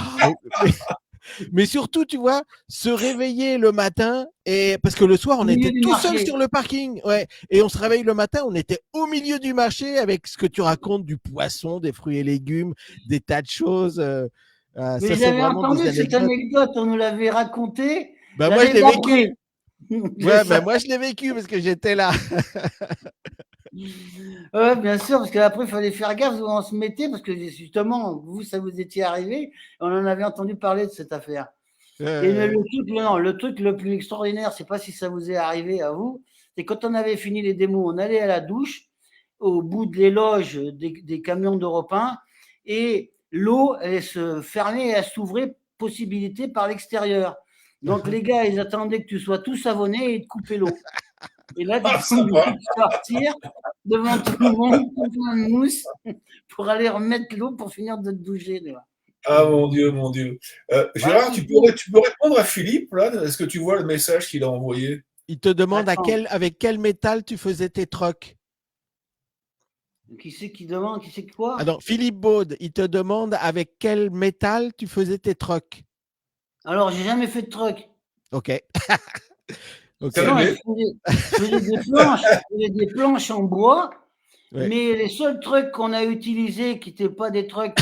S1: Mais surtout, tu vois, se réveiller le matin, et parce que le soir, on était tout seul sur le parking, ouais, et on se réveille le matin, on était au milieu du marché avec ce que tu racontes, du poisson, des fruits et légumes, des tas de choses.
S3: Mais j'avais entendu cette anecdote, on nous l'avait racontée.
S1: Bah moi, je l'ai vécu. Ouais, bah moi, je l'ai vécu parce que j'étais là.
S3: Ouais, bien sûr, parce qu'après, il fallait faire gaffe où on se mettait, parce que justement, vous, ça vous était arrivé, on en avait entendu parler de cette affaire. Et le truc le plus extraordinaire, c'est pas si ça vous est arrivé à vous, c'est quand on avait fini les démos, on allait à la douche, au bout de l'éloge des camions d'Europe 1, et l'eau, elle se fermait et elle s'ouvrait possibilité par l'extérieur. Donc les gars, ils attendaient que tu sois tout savonné et te couper l'eau. Et là, tu peux sortir devant tout le monde, comme une mousse, pour aller remettre l'eau pour finir de te doucher. Là.
S2: Ah mon Dieu, mon Dieu. Gérard, tu peux répondre à Philippe, là? Est-ce que tu vois le message qu'il a envoyé?
S1: Il te demande avec quel métal tu faisais tes trucks.
S3: Qui c'est qui demande? Qui c'est quoi?
S1: Alors, Philippe Baud, il te demande avec quel métal tu faisais tes trucks.
S3: Alors, j'ai jamais fait de truck.
S1: Ok.
S3: Okay. Non, je faisais des planches en bois, ouais. Mais les seuls trucs qu'on a utilisés qui n'étaient pas des trucs,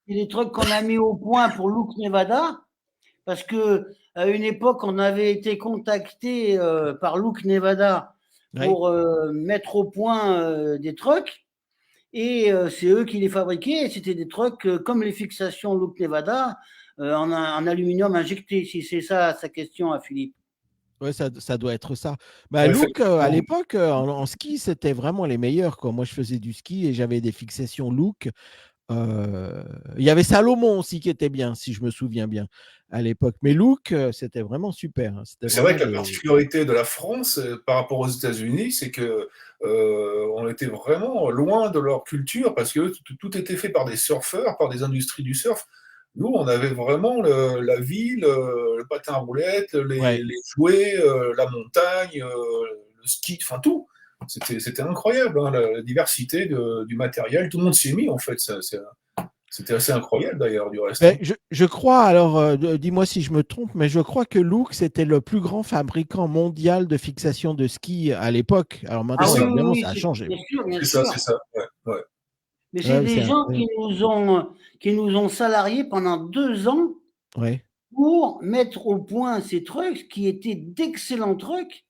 S3: des trucs qu'on a mis au point pour Look Nevada, parce que à une époque, on avait été contacté par Look Nevada pour mettre au point des trucks, et c'est eux qui les fabriquaient, et c'était des trucs comme les fixations Look Nevada en aluminium injecté, si c'est ça sa question à Philippe.
S1: Ouais, ça doit être ça. Bah, Look, à l'époque, en ski, c'était vraiment les meilleurs, quoi. Moi, je faisais du ski et j'avais des fixations Look Il y avait Salomon aussi qui était bien, si je me souviens bien, à l'époque. Mais Look, c'était vraiment super, hein. C'était
S2: C'est vrai
S1: vraiment
S2: que la particularité de la France par rapport aux États-Unis, c'est que on était vraiment loin de leur culture parce que tout était fait par des surfeurs, par des industries du surf. Nous, on avait vraiment la ville, le patin à roulettes,
S1: Ouais.
S2: les jouets, la montagne, le ski, enfin tout. C'était incroyable, hein, la diversité du matériel. Tout le monde s'y est mis, en fait. C'était assez incroyable, d'ailleurs, du reste,
S1: Ben,
S2: hein.
S1: je crois, alors dis-moi si je me trompe, mais je crois que Look, c'était le plus grand fabricant mondial de fixation de ski à l'époque. Alors
S2: C'est
S3: Ah
S1: maintenant,
S3: oui,
S2: ça,
S3: oui,
S1: évidemment,
S3: oui,
S1: ça a changé.
S3: bien sûr, bien
S2: c'est
S3: sûr.
S2: ça. Ouais, ouais.
S3: Mais c'est
S1: Ouais,
S3: des
S1: c'est
S3: gens
S1: incroyable.
S3: qui nous ont salariés pendant 2 ans
S1: Ouais,
S3: pour mettre au point ces trucks qui étaient d'excellents trucks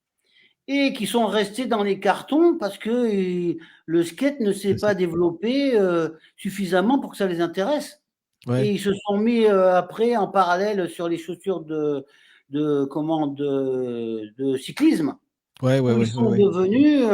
S3: et qui sont restés dans les cartons parce que le skate ne s'est
S1: c'est ça.
S3: pas développé suffisamment pour que ça les intéresse. Et
S1: Ouais,
S3: ils se sont mis après en parallèle sur les chaussures de cyclisme,
S1: ouais, ouais,
S3: où ils
S1: ouais, ouais,
S3: sont
S1: ouais,
S3: devenus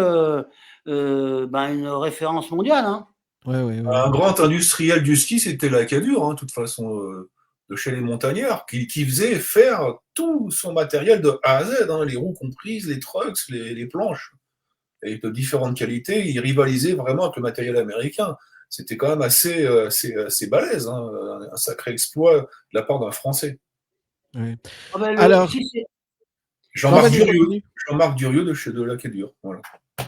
S3: ben, une référence mondiale, hein.
S1: ouais, ouais,
S2: Un
S1: ouais.
S2: grand industriel du ski, c'était Lacadur, hein, de toute façon, de chez les montagnards, qui faisait faire tout son matériel de A à Z, hein, les roues comprises, les trucks, les planches, et de différentes qualités. Il rivalisait vraiment avec le matériel américain. C'était quand même assez balèze, hein, un sacré exploit de la part d'un Français.
S1: Ouais.
S3: Ah ben,
S1: Alors, non,
S2: Jean-Marc
S1: vas-y,
S2: Durieux,
S1: continue.
S2: Jean-Marc Durieux de chez de Lacadur. Voilà.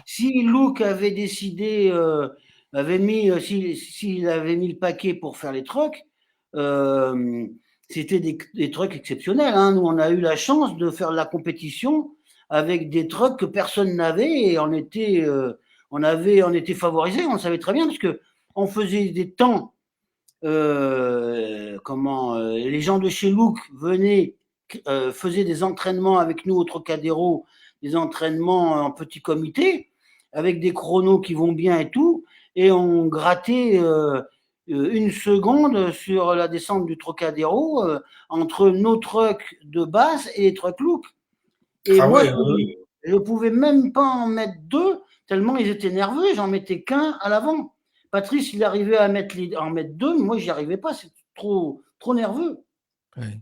S3: si Luke avait décidé, s'il avait mis le paquet pour faire les trucks, euh, c'était des trucks exceptionnels, hein. Nous, on a eu la chance de faire de la compétition avec des trucks que personne n'avait et on était favorisés, on le savait très bien parce que on faisait des temps. Les gens de chez Look venaient, faisaient des entraînements avec nous au Trocadéro, des entraînements en petit comité, avec des chronos qui vont bien et tout, et on grattait 1 seconde sur la descente du Trocadéro entre nos trucks de base et les trucks Look. Et
S2: Ah
S3: moi,
S2: ouais,
S3: je ne pouvais même pas en mettre deux, tellement ils étaient nerveux, j'en mettais qu'un à l'avant. Patrice, il arrivait en mettre deux, mais moi, j'y arrivais pas, c'est trop nerveux.
S1: Ouais.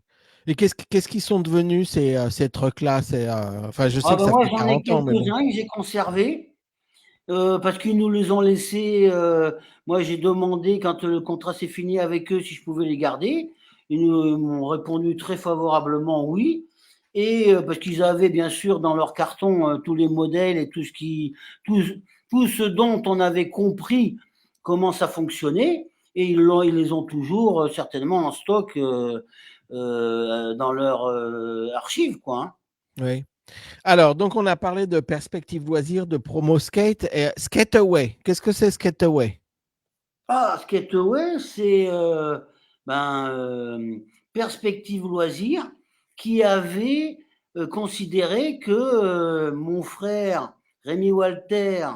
S1: Et qu'est-ce qu'ils sont devenus ces trucks-là? Enfin, je sais
S3: Ah
S1: que
S3: ben
S1: ça
S3: moi,
S1: fait
S3: j'en ai
S1: 40 ans, mais bon.
S3: quelques-uns que j'ai conservés parce qu'ils nous les ont laissés. Moi, j'ai demandé, quand le contrat s'est fini avec eux, si je pouvais les garder. Ils m'ont répondu très favorablement oui. Et parce qu'ils avaient bien sûr dans leur carton tous les modèles et tout, tout ce dont on avait compris comment ça fonctionnait. Et ils les ont toujours certainement en stock dans leur archive, quoi, hein.
S1: Oui. Alors, donc, on a parlé de perspective loisirs, de promo skate et Skateaway. Qu'est-ce que c'est Skateaway?
S3: Ah, Skateway, c'est Perspective Loisirs qui avait considéré que mon frère Rémi Walter,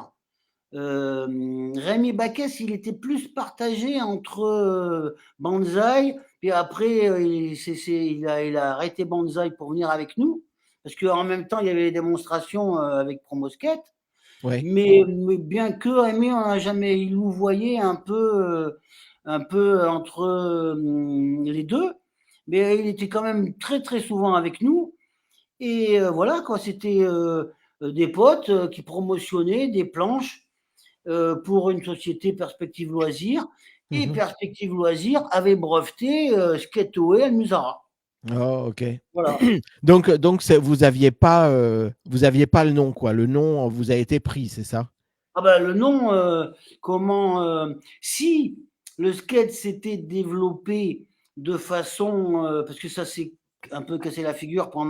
S3: Rémi Baquès, il était plus partagé entre Banzai, puis après il a arrêté Banzai pour venir avec nous, parce qu'en même temps il y avait les démonstrations avec Promoskate.
S1: Oui.
S3: Mais bien que Rémi, on n'a jamais, il nous voyait un peu entre les deux, mais il était quand même très très souvent avec nous. Et voilà quoi, c'était des potes qui promotionnaient des planches pour une société Perspective Loisirs. Et
S1: Mhm.
S3: Perspective Loisirs avait breveté Skateway Almusara.
S1: Oh, ok.
S3: Voilà.
S1: Donc vous aviez pas le nom, quoi. Le nom vous a été pris, c'est ça?
S3: Ah ben, le nom, si le skate s'était développé de façon, parce que ça s'est un peu cassé la figure
S1: Ouais.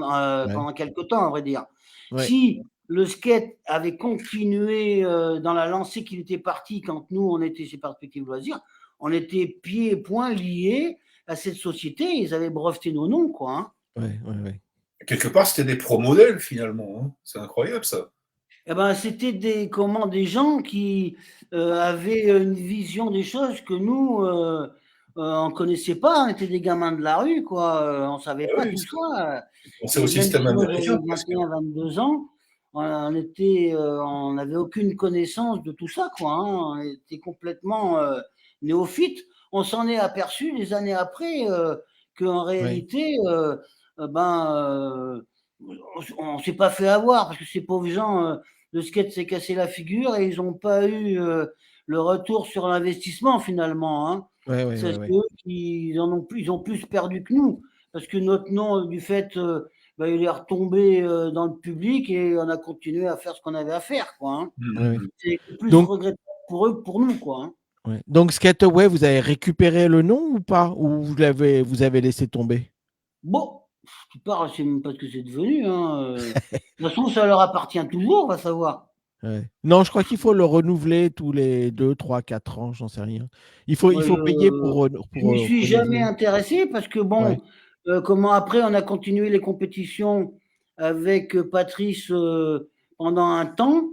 S3: pendant quelques temps, à vrai dire.
S1: Ouais.
S3: Si le skate avait continué dans la lancée qu'il était parti quand nous, on était chez Perspective Loisirs, on était pieds et poings liés à cette société, ils avaient breveté nos noms, quoi, hein.
S1: Ouais, ouais, ouais.
S2: quelque part, c'était des pro-modèles, finalement, hein. C'est incroyable, ça.
S3: Eh ben, c'était des gens qui avaient une vision des choses que nous, on connaissait pas. On était des gamins de la rue, quoi. On savait
S2: Ah
S3: pas
S2: oui,
S3: tout ça.
S2: on sait au
S3: Et même
S2: système
S3: si moi
S2: américain,
S3: j'avais
S2: presque.
S3: 21, 22 ans, on n'avait aucune connaissance de tout ça, quoi, hein. On était complètement néophytes, on s'en est aperçu des années après qu'en réalité, on s'est pas fait avoir parce que ces pauvres gens, le skate s'est cassé la figure et ils n'ont pas eu le retour sur l'investissement finalement. Hein.
S1: Ouais, ouais,
S3: C'est
S1: ouais, ouais.
S3: eux qui ils ont plus perdu que nous parce que notre nom, du fait, il est retombé dans le public et on a continué à faire ce qu'on avait à faire, quoi. Hein.
S1: Ouais, ouais.
S3: C'est plus
S1: Donc,
S3: regrettable pour eux que pour nous, quoi. Hein.
S1: ouais. Donc Skateway, vous avez récupéré le nom ou pas? Ou vous avez laissé tomber?
S3: Bon, tu parles, je sais même pas ce que c'est devenu. Hein. De toute façon, ça leur appartient toujours, on va savoir.
S1: Ouais. Non, je crois qu'il faut le renouveler tous les 2, 3, 4 ans, j'en sais rien. Il
S3: Moi,
S1: faut payer pour,
S3: je m'y suis jamais
S1: renouveler.
S3: intéressé parce que
S1: Ouais.
S3: bon, comment après on a continué les compétitions avec Patrice pendant un temps.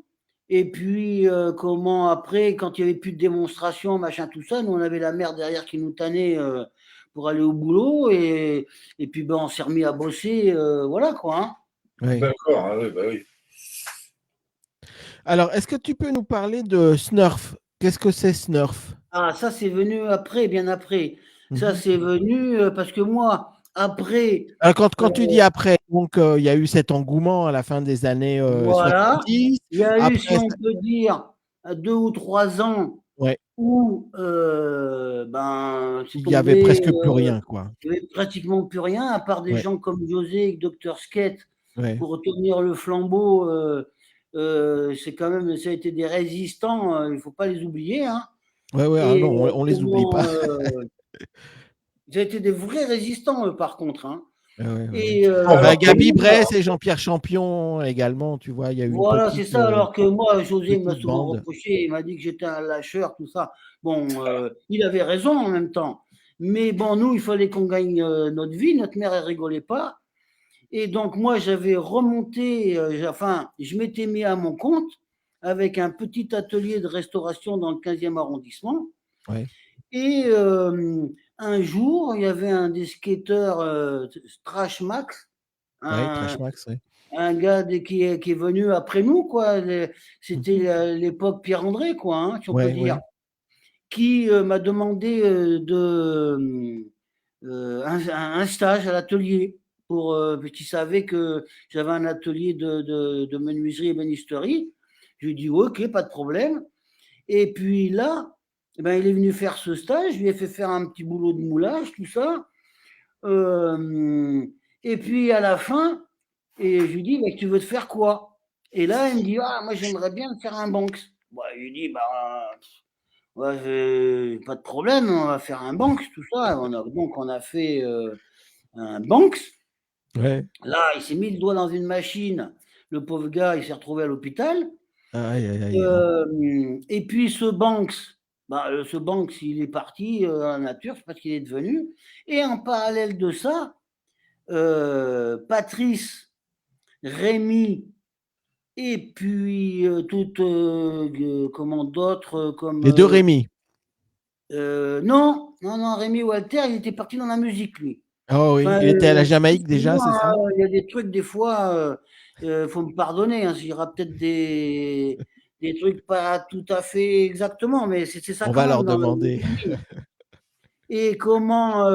S3: Et puis, comment après, quand il n'y avait plus de démonstration, machin, tout ça, nous on avait la mère derrière qui nous tannait pour aller au boulot. Et puis, on s'est remis à bosser, voilà quoi. Hein.
S1: Ouais.
S2: D'accord, ah oui, bah oui.
S1: Alors, est-ce que tu peux nous parler de Snurf? Qu'est-ce que c'est Snurf?
S3: Ah, ça, c'est venu après, bien après. Ça,
S1: Mhm.
S3: c'est venu parce que moi, après,
S1: Alors, quand tu dis après, donc il y a eu cet engouement à la fin des années
S3: voilà,
S1: 70.
S3: il y a eu, si
S1: Après,
S3: on peut dire, 2 ou 3 ans
S1: ouais,
S3: où c'est
S1: il y avait
S3: tombé,
S1: presque plus rien, quoi.
S3: il n'y avait pratiquement plus rien, à part des
S1: Ouais,
S3: gens comme José et Dr Skate
S1: ouais,
S3: pour tenir le flambeau. C'est quand même, ça a été des résistants, il ne faut pas les oublier. Hein.
S1: ouais, ouais. Ah
S3: Et
S1: non, on les oublie pas.
S3: ça a été des vrais résistants, eux, par contre. Hein.
S1: Ouais, ouais, ouais.
S3: Et
S1: Bah,
S3: alors que
S1: Gabi
S3: nous,
S1: Bress et Jean-Pierre Champion également, tu vois, il y a eu
S3: voilà, c'est ça. Alors que moi, José m'a
S1: petite
S3: souvent
S1: bande.
S3: reproché, il m'a dit que j'étais un lâcheur, tout ça. Bon, il avait raison en même temps. Mais bon, nous, il fallait qu'on gagne notre vie. Notre mère, elle rigolait pas. Et donc, moi, j'avais remonté, je m'étais mis à mon compte avec un petit atelier de restauration dans le 15e arrondissement.
S1: Ouais,
S3: Et un jour, il y avait un des skateurs, Trash Max,
S1: ouais,
S3: un,
S1: Trash Max, ouais.
S3: un gars qui est venu après nous, quoi. C'était
S1: Mhm.
S3: l'époque Pierre-André, quoi, hein, si on peut
S1: Ouais,
S3: dire,
S1: ouais.
S3: qui m'a demandé un stage à l'atelier parce qu'il savait que j'avais un atelier de menuiserie et bénisterie. Je lui ai dit ok, pas de problème. Et puis là, il est venu faire ce stage, je lui ai fait faire un petit boulot de moulage, tout ça. Et puis à la fin, et je lui dis, mais tu veux te faire quoi? Et là, il me dit, ah, moi j'aimerais bien faire un Banks. Je lui dis, ouais, pas de problème, on va faire un Banks, tout ça. Donc on a fait un Banks.
S1: Ouais.
S3: Là, il s'est mis le doigt dans une machine. Le pauvre gars, il s'est retrouvé à l'hôpital.
S1: Aïe, aïe, aïe.
S3: Et puis ce Banks, il est parti à la nature, je sais pas ce qu'il est devenu. Et en parallèle de ça, Patrice, Rémi et puis comment d'autres comme
S1: Les deux Rémi.
S3: non, Rémi Walter, il était parti dans la musique lui.
S1: Oh oui,
S3: Enfin,
S1: il était à la Jamaïque déjà,
S3: excuse-moi,
S1: c'est ça?
S3: hein, il y a des trucs des fois, faut me pardonner, hein, il y aura peut-être des trucs pas tout à fait exactement, mais c'est ça
S1: On
S3: quand
S1: va leur
S3: même dans la
S1: demander.
S3: vie. Et comment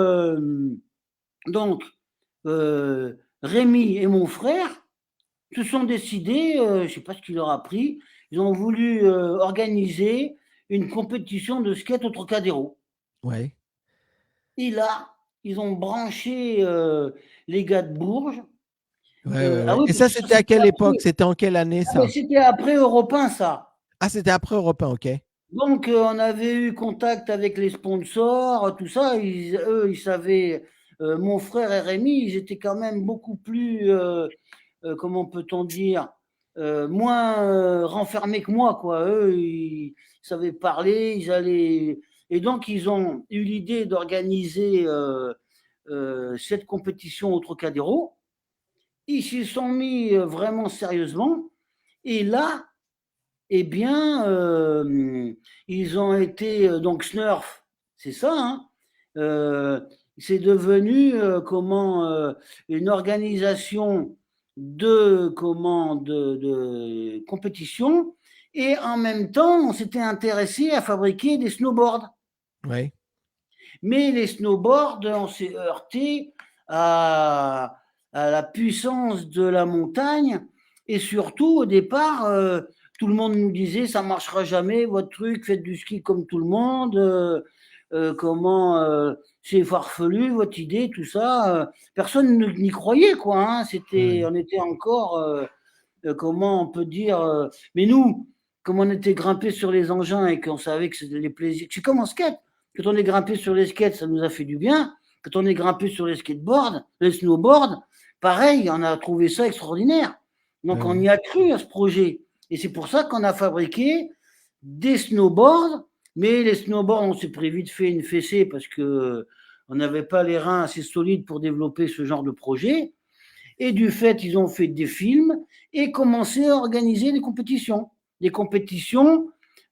S3: donc Rémi et mon frère se sont décidés, je ne sais pas ce qui leur a pris, ils ont voulu organiser une compétition de skate au Trocadéro.
S1: Ouais.
S3: Et là, ils ont branché les gars de Bourges.
S1: Ouais, ouais,
S3: Ah
S1: ouais.
S3: oui,
S1: Et
S3: parce
S1: ça,
S3: que ça,
S1: c'était à quelle époque? C'était en quelle année, ça?
S3: c'était après Europe 1, ça.
S1: Ah, c'était après Europe 1, ok.
S3: Donc, on avait eu contact avec les sponsors, tout ça. Eux, ils savaient. Mon frère et Rémi, ils étaient quand même beaucoup plus, comment peut-on dire, moins renfermés que moi, quoi. Eux, ils savaient parler, ils allaient. Et donc, ils ont eu l'idée d'organiser cette compétition au Trocadéro. Ils s'y sont mis vraiment sérieusement. Et là, eh bien, ils ont été donc Snurf, c'est ça, hein, c'est devenu une organisation de compétition et en même temps, on s'était intéressé à fabriquer des snowboards.
S1: Ouais.
S3: Mais les snowboards, on s'est heurté à la puissance de la montagne. Et surtout, au départ, tout le monde nous disait, ça marchera jamais, votre truc, faites du ski comme tout le monde. C'est farfelu, votre idée, tout ça. Personne n'y croyait, quoi. Hein.
S1: Ouais.
S3: On était encore, comment on peut dire. Mais nous, comme on était grimpés sur les engins et qu'on savait que c'était les plaisirs. C'est comme en skate. Quand on est grimpé sur les skates, ça nous a fait du bien. Quand on est grimpé sur les skateboards, les snowboards, pareil, on a trouvé ça extraordinaire. Donc on
S1: Ouais.
S3: y a cru à ce projet. Et c'est pour ça qu'on a fabriqué des snowboards. Mais les snowboards, on s'est pris vite fait une fessée parce que on n'avait pas les reins assez solides pour développer ce genre de projet. Et du fait, ils ont fait des films et commencé à organiser des compétitions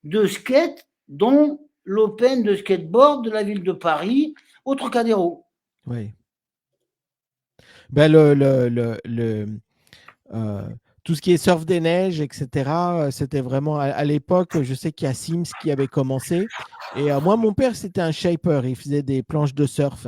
S3: de skate, dont l'Open de skateboard de la ville de Paris, au Trocadéro.
S1: Ouais. Ben, euh, tout ce qui est surf des neiges, etc., c'était vraiment à l'époque, je sais qu'il y a Sims qui avait commencé. Et moi, mon père, c'était un shaper. Il faisait des planches de surf.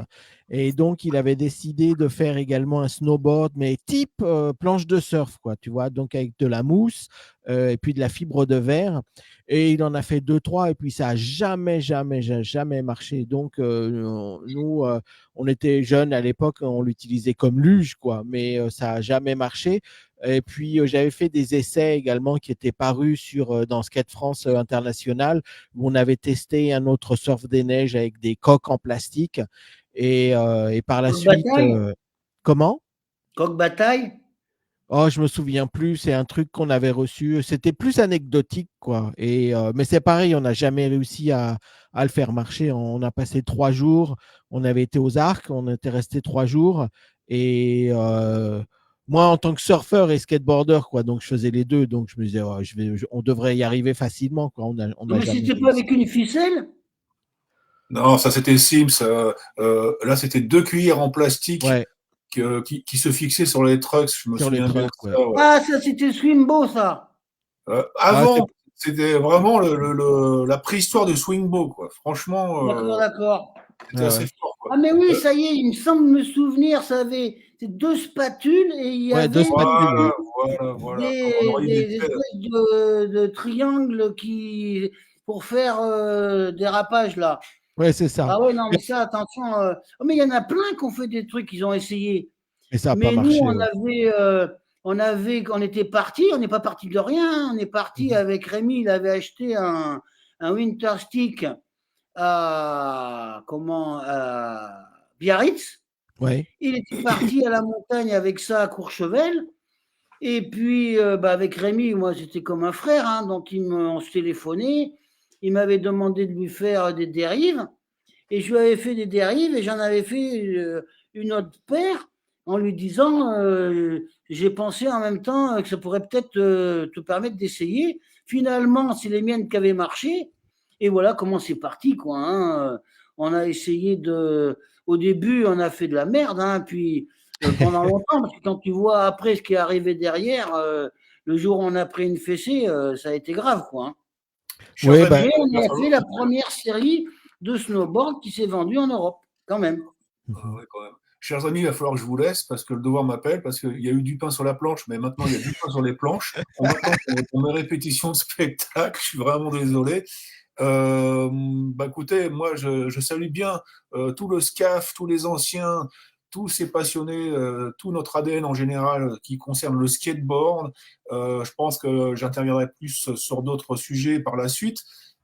S1: Et donc, il avait décidé de faire également un snowboard, mais type planche de surf, quoi, tu vois, donc avec de la mousse et puis de la fibre de verre. Et il en a fait deux, trois, et puis ça a jamais, jamais, jamais marché. Donc, nous, on était jeunes à l'époque, on l'utilisait comme luge, quoi, mais ça a jamais marché. Et puis, j'avais fait des essais également qui étaient parus dans Skate France International, où on avait testé un autre surf des neiges avec des coques en plastique. Et par la
S3: Coq
S1: suite,
S3: Bataille
S1: comment?
S3: Coq Bataille.
S1: Oh, je me souviens plus. C'est un truc qu'on avait reçu. C'était plus anecdotique, quoi. Mais c'est pareil, on n'a jamais réussi à le faire marcher. On a passé 3 jours. On avait été aux Arcs. On était resté 3 jours. Et moi, en tant que surfeur et skateboarder, quoi, donc je faisais les deux. Donc je me disais, oh, on devrait y arriver facilement, quoi. On
S3: Non,
S1: n'a
S3: mais
S1: jamais
S3: c'était pas
S1: réussi.
S3: avec une ficelle?
S2: Non, ça c'était Sims. Là, c'était deux cuillères en plastique
S1: Ouais,
S2: qui se fixaient sur les trucks. Je me
S1: sur les
S2: souviens bien de
S1: trucks, ouais.
S2: ça. Ouais.
S3: Ah, ça, c'était Swimbo, ça.
S1: Ah,
S2: Avant, c'était vraiment la préhistoire du swingbo, quoi. Franchement,
S3: D'accord, d'accord.
S2: c'était
S1: ouais,
S2: assez
S1: ouais.
S2: fort, quoi.
S3: Ah, mais oui,
S2: Euh,
S3: ça y est, il me semble me souvenir, ça avait c'est deux spatules et il y
S1: Ouais, deux
S3: avait
S1: spatules, ouais.
S2: voilà, comme on aurait dit.
S3: des espèces de triangles pour faire dérapage là.
S1: Ouais, c'est ça.
S3: Ah ouais, non, mais ça, attention. Oh, mais il y en a plein qui ont fait des trucs qu'ils ont essayé.
S1: Et ça n'a pas
S3: Mais nous,
S1: marché, ouais.
S3: on était parti, on n'est pas parti de rien. Hein. On est parti
S1: Mhm.
S3: avec Rémi, il avait acheté un Winter Stick à Biarritz.
S1: Ouais.
S3: Il était parti à la montagne avec ça à Courchevel. Et puis, avec Rémi, moi, j'étais comme un frère. Hein, donc, on se téléphonait. Il m'avait demandé de lui faire des dérives. Et je lui avais fait des dérives et j'en avais fait une autre paire en lui disant j'ai pensé en même temps que ça pourrait peut-être te permettre d'essayer. Finalement, c'est les miennes qui avaient marché. Et voilà comment c'est parti, quoi. Hein. On a essayé de. Au début, on a fait de la merde, hein, puis pendant longtemps, parce que quand tu vois après ce qui est arrivé derrière, le jour où on a pris une fessée, ça a été grave, quoi. Hein.
S2: Chers
S1: Oui,
S2: amis,
S1: bah,
S3: Mais on
S2: il va
S3: a fait
S2: falloir.
S3: la première série de snowboard qui s'est vendue en Europe, quand même.
S2: Ah ouais, quand même. Chers amis, il va falloir que je vous laisse parce que le devoir m'appelle, parce qu'il y a eu du pain sur la planche, mais maintenant il y a du pain sur les planches. On m'attend pour mes répétitions de spectacle. Je suis vraiment désolé. Écoutez, moi, je salue bien tout le SCAF, tous les anciens, tous ces passionnés, tout notre ADN en général qui concerne le skateboard. Je pense que j'interviendrai plus sur d'autres sujets par la suite.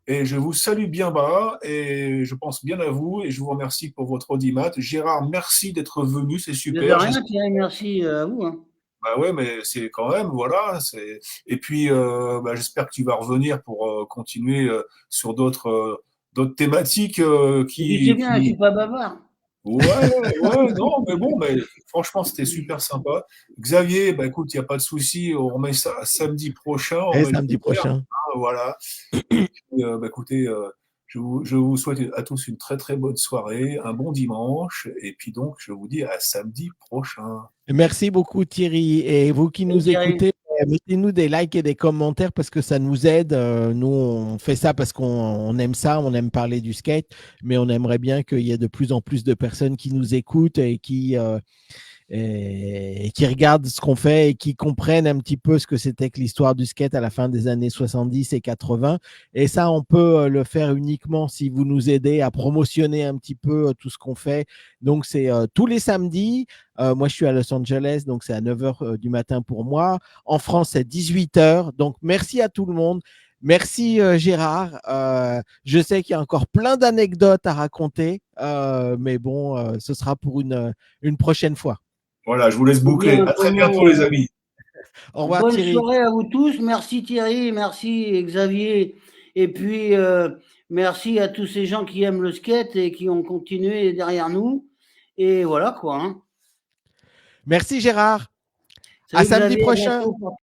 S2: Et je vous salue bien bas et je pense bien à vous et je vous remercie pour votre audimat. Gérard, merci d'être venu, c'est
S3: Mais de
S2: super.
S3: rien, Thierry, merci à vous. Hein.
S2: Bah ouais, mais c'est quand même, voilà. Et puis, j'espère que tu vas revenir pour continuer sur d'autres thématiques
S3: Et puis c'est
S2: qui,
S3: bien, je ne suis
S2: qui...
S3: pas bavard.
S2: Ouais, ouais, non, mais bon, mais franchement, c'était super sympa. Xavier, bah écoute, il n'y a pas de souci, on remet ça samedi prochain, on
S1: et
S2: remet le
S1: samedi
S2: couvert,
S1: prochain.
S2: hein, voilà. Et puis, écoutez, je vous souhaite à tous une très très bonne soirée, un bon dimanche, et puis donc, je vous dis à samedi prochain.
S1: Merci beaucoup, Thierry. Et vous qui
S3: Salut
S1: nous
S3: Thierry.
S1: écoutez, Mettez-nous des likes et des commentaires parce que ça nous aide. Nous, on fait ça parce qu'on aime ça, on aime parler du skate, mais on aimerait bien qu'il y ait de plus en plus de personnes qui nous écoutent et qui regardent ce qu'on fait et qui comprennent un petit peu ce que c'était que l'histoire du skate à la fin des années 70 et 80. Et ça, on peut le faire uniquement si vous nous aidez à promotionner un petit peu tout ce qu'on fait. Donc, c'est tous les samedis. Moi, je suis à Los Angeles, donc c'est à 9h du matin pour moi. En France, c'est 18h. Donc, merci à tout le monde. Merci Gérard. Je sais qu'il y a encore plein d'anecdotes à raconter, mais bon, ce sera pour une prochaine fois.
S2: Voilà, je vous laisse
S3: Eh
S2: boucler.
S3: bien,
S2: À très bientôt, les amis.
S1: Au revoir
S3: bonne
S1: Thierry.
S3: soirée à vous tous. Merci Thierry, merci Xavier. Et puis, merci à tous ces gens qui aiment le skate et qui ont continué derrière nous. Et voilà quoi. Hein.
S1: Merci Gérard. À
S3: Salut
S1: samedi
S3: Xavier, à
S1: prochain.
S3: bientôt.